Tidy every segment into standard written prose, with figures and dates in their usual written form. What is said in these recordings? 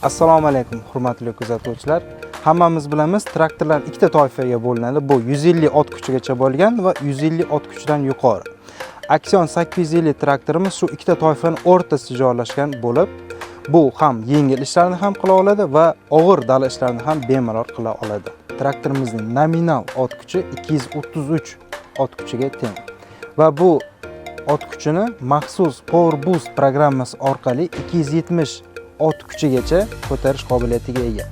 Assalomu alaykum hurmatli kuzatuvchilar. Hammamiz bilamiz, traktorlar ikkita toifaga bo'linadi. Bu 150 ot kuchigacha bo'lgan va 150 ot kuchidan yuqori. Axion 850 traktorimiz shu ikkita toifaning o'rtasida joylashgan bo'lib, bu ham yengil ishlarni ham qila oladi va og'ir dala ishlarni ham bemalol qila oladi. Traktorimizning nominal ot kuchi 233 ot kuchiga teng. Va bu ot kuchini maxsus Power Boost programmasi orqali 270 ot kuchigacha ko'tarish qobiliyatiga ega.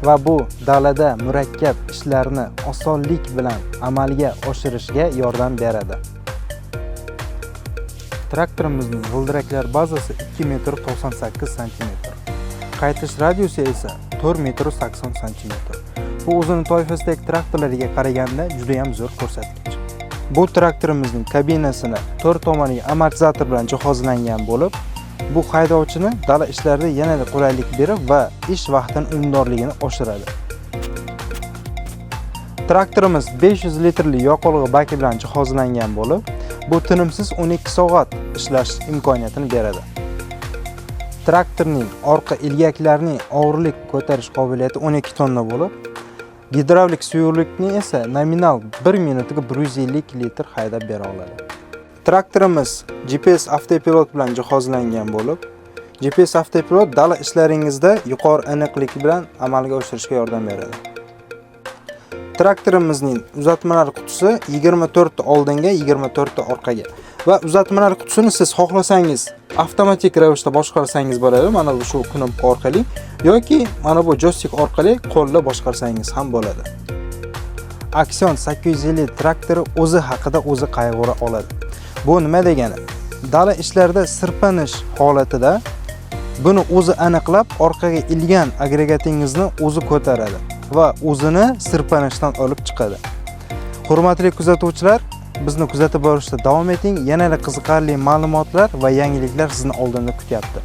Va bu dalada murakkab ishlarni osonlik bilan amalga oshirishga yordam beradi. Traktorimizning g'ildiraklar bazasi 2,98 m. Qaytish radiusi esa 4,80 m. Bu uzun toifasidagi traktorlarga qaraganda juda ham zo'r ko'rsatkich. Bu traktorimizning kabinasini 4 tomoniga amortizator bilan jihozlangan bo'lib, bu haydovchini dala ishlarida yanada qulaylik berib va ish vaqtining unumdorligini oshiradi. Traktorimiz 500 litrli yoqilg'i baki bilan jihozlangan bo'lib, bu tinimsiz 12 soat ishlash imkoniyatini beradi. Traktorning orqa ilgaklarining og'irlik ko'tarish qobiliyati 12 tonna bo'lib, gidravlik suyuqlikni esa nominal 1 minutiga 150 litr haydab bera oladi. Traktorimiz GPS avtopilot bilan jihozlangan bo'lib, GPS avtopilot dala ishlaringizda yuqori aniqlik bilan amalga oshirishga yordam beradi. Traktorimizning uzatmalar qutisi 24 ta oldinga, 24 ta orqaga va uzatmalar qutisini siz xohlasangiz avtomatik ravishda boshqarsangiz bo'ladi, mana bu shu knopka orqali yoki mana bu joystick orqali qo'lda boshqarsangiz ham bo'ladi. Axion 850 traktori o'zi haqida o'zi qayg'ura oladi. Bu nima degani? Dala ishlarida sirpanish holatida buni o'zi aniqlab, orqaga ilgan agregatingizni o'zi ko'taradi va o'zini sirpanishdan olib chiqadi. Hurmatli kuzatuvchilar, bizni kuzatib borishda davom eting. Yanada qiziqarli ma'lumotlar va yangiliklar sizni oldinda kutyapti.